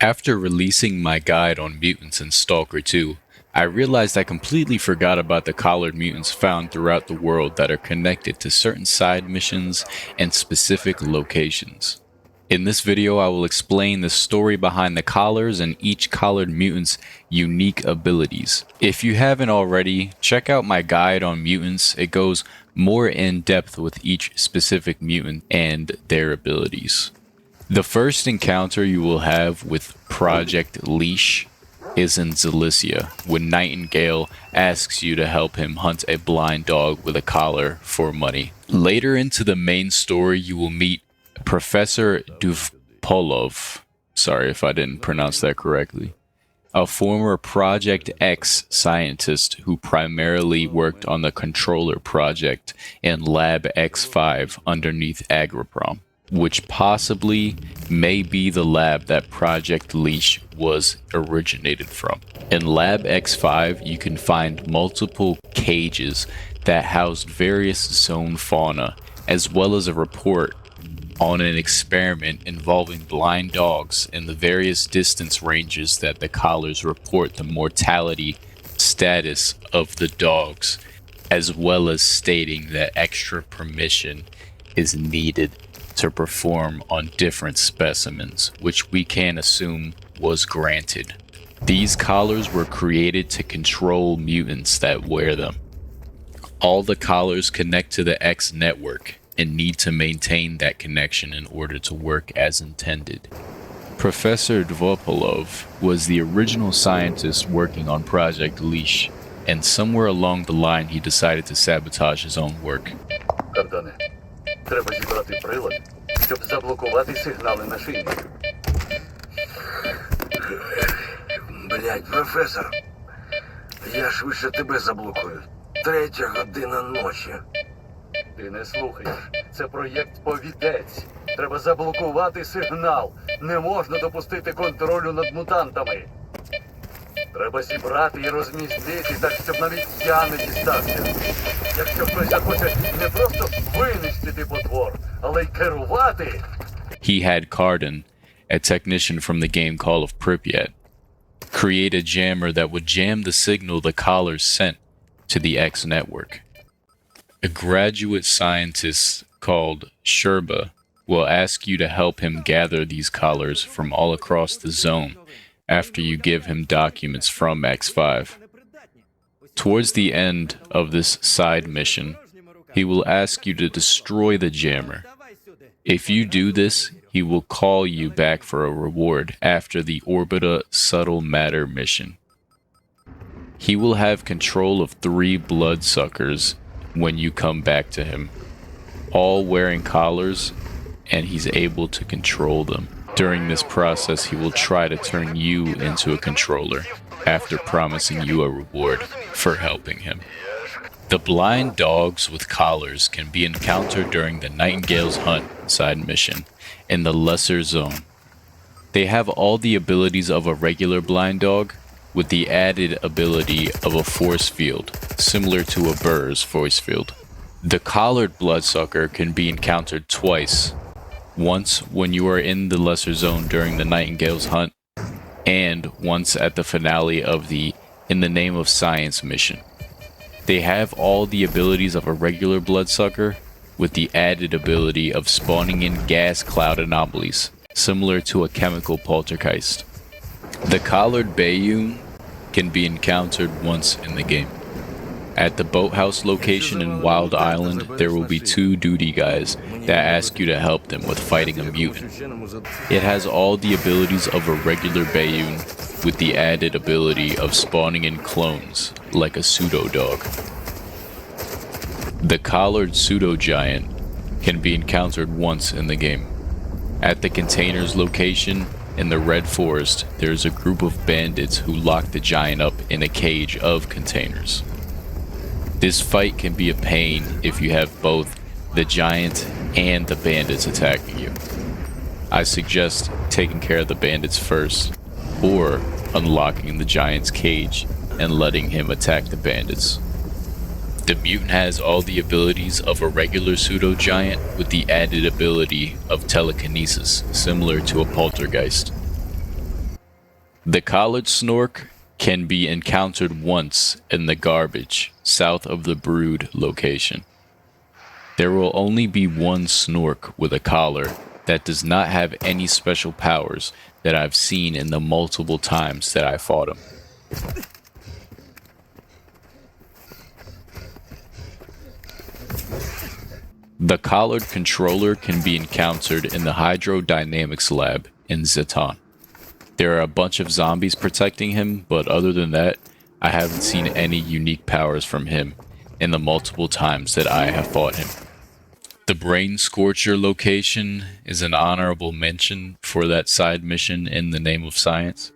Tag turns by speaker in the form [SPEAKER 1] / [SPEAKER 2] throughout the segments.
[SPEAKER 1] After releasing my guide on mutants in S.T.A.L.K.E.R 2, I realized I completely forgot about the collared mutants found throughout the world that are connected to certain side missions and specific locations. In this video, I will explain the story behind the collars and each collared mutant's unique abilities. If you haven't already, check out my guide on mutants. It goes more in depth with each specific mutant and their abilities. The first encounter you will have with Project Leash is in Zalicia, when Nightingale asks you to help him hunt a blind dog with a collar for money. Later into the main story, you will meet Professor Duvpolov, sorry if I didn't pronounce that correctly, a former Project X scientist who primarily worked on the controller project in Lab X5 underneath Agroprom, which possibly may be the lab that Project Leash was originated from. In Lab X5, you can find multiple cages that housed various zone fauna, as well as a report on an experiment involving blind dogs in the various distance ranges that the collars report the mortality status of the dogs, as well as stating that extra permission is needed to perform on different specimens, which we can assume was granted. These collars were created to control mutants that wear them. All the collars connect to the X network and need to maintain that connection in order to work as intended. Professor Dvopolov was the original scientist working on Project Leash, and somewhere along the line he decided to sabotage his own work.
[SPEAKER 2] Треба зібрати прилад, щоб заблокувати сигнали на шийнику. Блядь, професор. Я швидше тебе заблокую. 3:00 ночі. Ти не слухаєш. Це проєкт «Повідець». Треба заблокувати сигнал. Не можна допустити контролю над мутантами. Треба зібрати і розмістити так, щоб навіть я не дістався. Якщо хтось захоче не просто винищити потвор, але й керувати.
[SPEAKER 1] He had Kardan, a technician from the game Call of Pripyat, create a jammer that would jam the signal the collars sent to the X network. A graduate scientist called Sherba will ask you to help him gather these collars from all across the zone after you give him documents from X5. Towards the end of this side mission, he will ask you to destroy the jammer. If you do this, he will call you back for a reward after the Orbita Subtle Matter mission. He will have control of 3 bloodsuckers when you come back to him, all wearing collars, and he's able to control them. During this process, he will try to turn you into a controller after promising you a reward for helping him. The blind dogs with collars can be encountered during the Nightingale's Hunt side mission in the Lesser Zone. They have all the abilities of a regular blind dog, with the added ability of a force field, similar to a Burr's force field. The collared bloodsucker can be encountered twice. Once when you are in the Lesser Zone during the Nightingale's Hunt, and once at the finale of the In the Name of Science mission. They have all the abilities of a regular bloodsucker, with the added ability of spawning in gas cloud anomalies, similar to a chemical poltergeist. The collared Bayun can be encountered once in the game. At the boathouse location in Wild Island, there will be 2 duty guys that ask you to help them with fighting a mutant. It has all the abilities of a regular Bayun, with the added ability of spawning in clones, like a pseudo-dog. The collared Pseudogiant can be encountered once in the game. At the containers location in the Red Forest, there is a group of bandits who lock the giant up in a cage of containers. This fight can be a pain if you have both the giant and the bandits attacking you. I suggest taking care of the bandits first, or unlocking the giant's cage and letting him attack the bandits. The mutant has all the abilities of a regular Pseudogiant with the added ability of telekinesis, similar to a poltergeist. The collared Snork can be encountered once in the garbage south of the Brood location. There will only be one Snork with a collar that does not have any special powers that I've seen in the multiple times that I fought him. The collared controller can be encountered in the hydrodynamics lab in Zeton. There are a bunch of zombies protecting him, but other than that, I haven't seen any unique powers from him in the multiple times that I have fought him. The Brain Scorcher location is an honorable mention for that side mission in the name of science.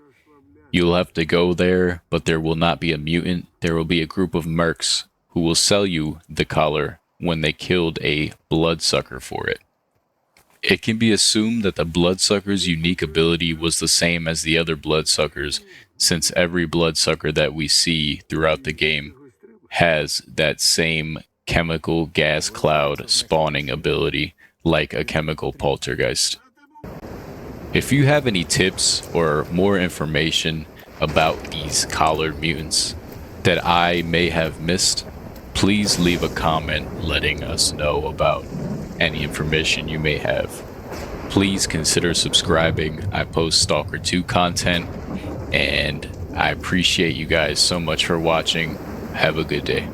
[SPEAKER 1] You'll have to go there, but there will not be a mutant. There will be a group of mercs who will sell you the collar when they killed a Bloodsucker for it. It can be assumed that the Bloodsucker's unique ability was the same as the other Bloodsuckers, since every Bloodsucker that we see throughout the game has that same chemical gas cloud spawning ability, like a chemical poltergeist. If you have any tips or more information about these collared mutants that I may have missed, please leave a comment letting us know about any information you may have. Please consider subscribing. I post Stalker 2 content, and I appreciate you guys so much for watching. Have a good day.